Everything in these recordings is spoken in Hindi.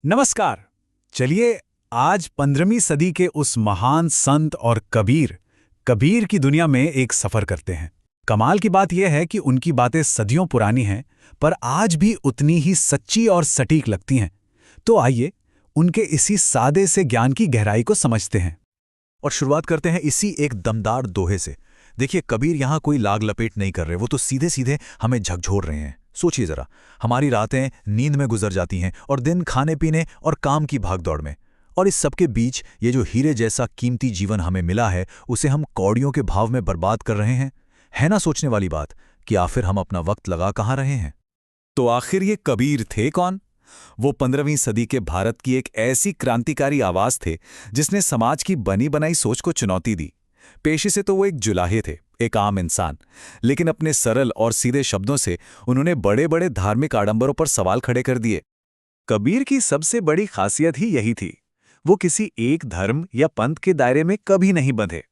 नमस्कार। चलिए आज 15वीं सदी के उस महान संत और कबीर कबीर की दुनिया में एक सफर करते हैं। कमाल की बात यह है कि उनकी बातें सदियों पुरानी हैं, पर आज भी उतनी ही सच्ची और सटीक लगती हैं। तो आइए उनके इसी सादे से ज्ञान की गहराई को समझते हैं। और शुरुआत करते हैं इसी एक दमदार दोहे से। देखिए, कबीर यहाँ कोई लाग लपेट नहीं कर रहे, वो तो सीधे सीधे हमें झकझोर रहे हैं। सोचिए जरा, हमारी रातें नींद में गुजर जाती हैं और दिन खाने पीने और काम की भागदौड़ में। और इस सबके बीच ये जो हीरे जैसा कीमती जीवन हमें मिला है, उसे हम कौड़ियों के भाव में बर्बाद कर रहे हैं। है ना सोचने वाली बात कि आखिर हम अपना वक्त लगा कहाँ रहे हैं। तो आखिर ये कबीर थे कौन? वो 15वीं सदी के भारत की एक ऐसी क्रांतिकारी आवाज थे जिसने समाज की बनी बनाई सोच को चुनौती दी। पेशे से तो वो एक जुलाहे थे, एक आम इंसान, लेकिन अपने सरल और सीधे शब्दों से उन्होंने बड़े बड़े धार्मिक आडंबरों पर सवाल खड़े कर दिए। कबीर की सबसे बड़ी खासियत ही यही थी, वो किसी एक धर्म या पंथ के दायरे में कभी नहीं बंधे।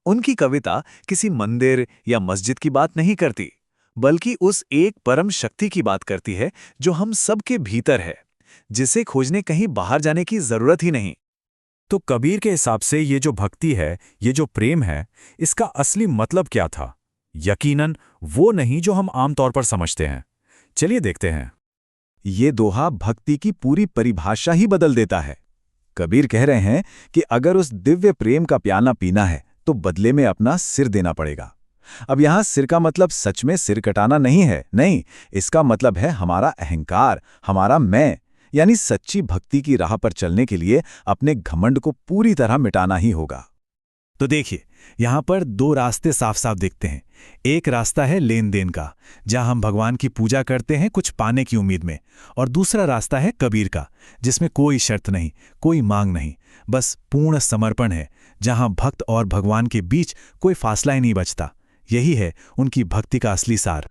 उनकी कविता किसी मंदिर या मस्जिद की बात नहीं करती, बल्कि उस एक परम शक्ति की बात करती है जो हम सबके भीतर है, जिसे खोजने कहीं बाहर जाने की जरूरत ही नहीं। तो कबीर के हिसाब से ये जो भक्ति है, ये जो प्रेम है, इसका असली मतलब क्या था? यकीनन वो नहीं जो हम आमतौर पर समझते हैं। चलिए देखते हैं। ये दोहा भक्ति की पूरी परिभाषा ही बदल देता है। कबीर कह रहे हैं कि अगर उस दिव्य प्रेम का प्याला पीना है तो बदले में अपना सिर देना पड़ेगा। अब यहां सिर का मतलब सच में सिर कटाना नहीं है, नहीं, इसका मतलब है हमारा अहंकार, हमारा मैं। यानी सच्ची भक्ति की राह पर चलने के लिए अपने घमंड को पूरी तरह मिटाना ही होगा। तो देखिए, यहां पर दो रास्ते साफ साफ दिखते हैं। एक रास्ता है लेन देन का, जहां हम भगवान की पूजा करते हैं कुछ पाने की उम्मीद में, और दूसरा रास्ता है कबीर का, जिसमें कोई शर्त नहीं, कोई मांग नहीं, बस पूर्ण समर्पण है, जहां भक्त और भगवान के बीच कोई फासला ही नहीं बचता। यही है उनकी भक्ति का असली सार।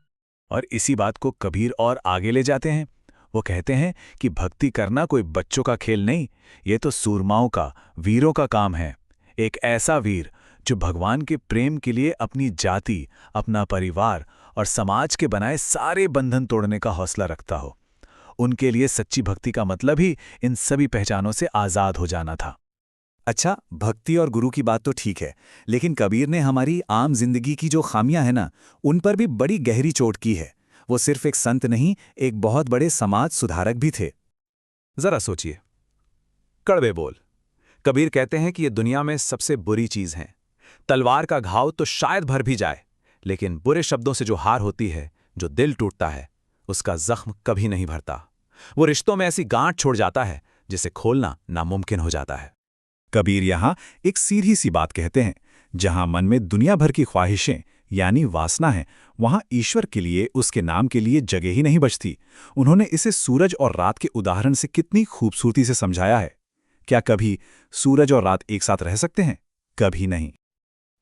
और इसी बात को कबीर और आगे ले जाते हैं। वो कहते हैं कि भक्ति करना कोई बच्चों का खेल नहीं, ये तो सूरमाओं का, वीरों का काम है। एक ऐसा वीर जो भगवान के प्रेम के लिए अपनी जाति, अपना परिवार और समाज के बनाए सारे बंधन तोड़ने का हौसला रखता हो। उनके लिए सच्ची भक्ति का मतलब ही इन सभी पहचानों से आज़ाद हो जाना था। अच्छा, भक्ति और गुरु की बात तो ठीक है, लेकिन कबीर ने हमारी आम जिंदगी की जो खामियां हैं ना, उन पर भी बड़ी गहरी चोट की है। वो सिर्फ एक संत नहीं, एक बहुत बड़े समाज सुधारक भी थे। जरा सोचिए, कड़वे बोल। कबीर कहते हैं कि ये दुनिया में सबसे बुरी चीज है। तलवार का घाव तो शायद भर भी जाए, लेकिन बुरे शब्दों से जो हार होती है, जो दिल टूटता है, उसका जख्म कभी नहीं भरता। वो रिश्तों में ऐसी गांठ छोड़ जाता है जिसे खोलना नामुमकिन हो जाता है। कबीर यहां एक सीधी सी बात कहते हैं, जहां मन में दुनिया भर की ख्वाहिशें यानी वासना है, वहां ईश्वर के लिए, उसके नाम के लिए जगह ही नहीं बचती। उन्होंने इसे सूरज और रात के उदाहरण से कितनी खूबसूरती से समझाया है। क्या कभी सूरज और रात एक साथ रह सकते हैं? कभी नहीं।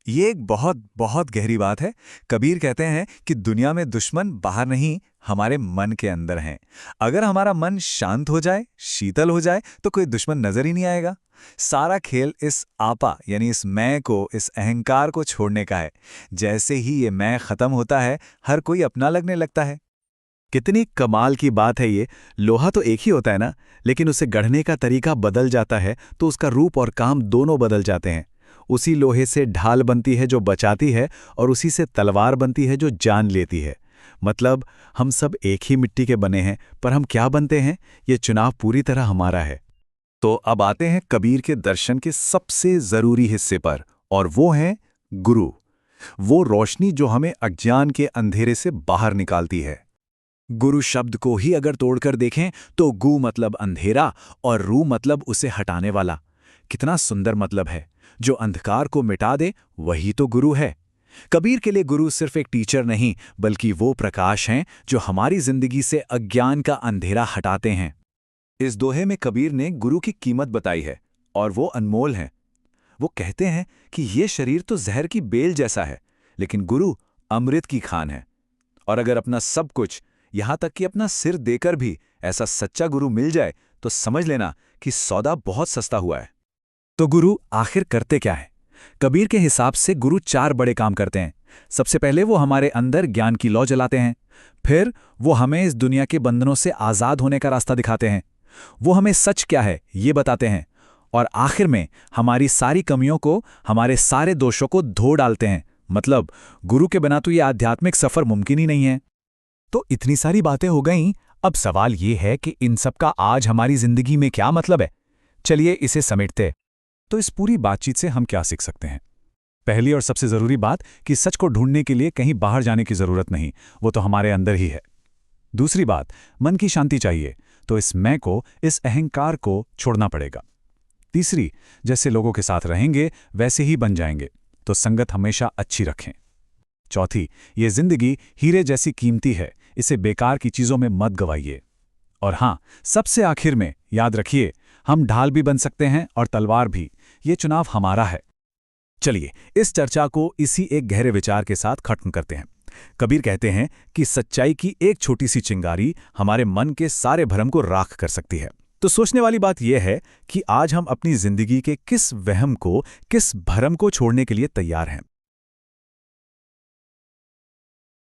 ये एक बहुत बहुत गहरी बात है। कबीर कहते हैं कि दुनिया में दुश्मन बाहर नहीं, हमारे मन के अंदर हैं। अगर हमारा मन शांत हो जाए, शीतल हो जाए, तो कोई दुश्मन नजर ही नहीं आएगा। सारा खेल इस आपा यानी इस मैं को, इस अहंकार को छोड़ने का है। जैसे ही ये मैं खत्म होता है, हर कोई अपना लगने लगता है। कितनी कमाल की बात है ये। लोहा तो एक ही होता है ना, लेकिन उसे गढ़ने का तरीका बदल जाता है तो उसका रूप और काम दोनों बदल जाते हैं। उसी लोहे से ढाल बनती है जो बचाती है, और उसी से तलवार बनती है जो जान लेती है। मतलब हम सब एक ही मिट्टी के बने हैं, पर हम क्या बनते हैं, ये चुनाव पूरी तरह हमारा है। तो अब आते हैं कबीर के दर्शन के सबसे जरूरी हिस्से पर, और वो है गुरु। वो रोशनी जो हमें अज्ञान के अंधेरे से बाहर निकालती है। गुरु शब्द को ही अगर तोड़कर देखें तो गु मतलब अंधेरा और रू मतलब उसे हटाने वाला। कितना सुंदर मतलब है। जो अंधकार को मिटा दे वही तो गुरु है। कबीर के लिए गुरु सिर्फ एक टीचर नहीं, बल्कि वो प्रकाश हैं जो हमारी जिंदगी से अज्ञान का अंधेरा हटाते हैं। इस दोहे में कबीर ने गुरु की कीमत बताई है, और वो अनमोल है। वो कहते हैं कि ये शरीर तो जहर की बेल जैसा है, लेकिन गुरु अमृत की खान है। और अगर अपना सब कुछ, यहां तक कि अपना सिर देकर भी ऐसा सच्चा गुरु मिल जाए, तो समझ लेना कि सौदा बहुत सस्ता हुआ है। तो गुरु आखिर करते क्या है? कबीर के हिसाब से गुरु 4 बड़े काम करते हैं। सबसे पहले वो हमारे अंदर ज्ञान की लौ जलाते हैं। फिर वो हमें इस दुनिया के बंधनों से आज़ाद होने का रास्ता दिखाते हैं। वो हमें सच क्या है ये बताते हैं, और आखिर में हमारी सारी कमियों को, हमारे सारे दोषों को धो डालते हैं। मतलब गुरु के बिना तो ये आध्यात्मिक सफर मुमकिन ही नहीं है। तो इतनी सारी बातें हो गईं, अब सवाल ये है कि इन सब का आज हमारी जिंदगी में क्या मतलब है। चलिए इसे समेटते। तो इस पूरी बातचीत से हम क्या सीख सकते हैं? पहली और सबसे जरूरी बात कि सच को ढूंढने के लिए कहीं बाहर जाने की जरूरत नहीं, वो तो हमारे अंदर ही है। दूसरी बात, मन की शांति चाहिए, तो इस मैं को, इस अहंकार को छोड़ना पड़ेगा। तीसरी, जैसे लोगों के साथ रहेंगे वैसे ही बन जाएंगे, तो संगत हमेशा अच्छी रखें। चौथी, ये जिंदगी हीरे जैसी कीमती है, इसे बेकार की चीजों में मत गवाइए। और हाँ, सबसे आखिर में याद रखिए, हम ढाल भी बन सकते हैं और तलवार भी। ये चुनाव हमारा है। चलिए इस चर्चा को इसी एक गहरे विचार के साथ खत्म करते हैं। कबीर कहते हैं कि सच्चाई की एक छोटी सी चिंगारी हमारे मन के सारे भ्रम को राख कर सकती है। तो सोचने वाली बात यह है कि आज हम अपनी जिंदगी के किस वहम को, किस भ्रम को छोड़ने के लिए तैयार हैं।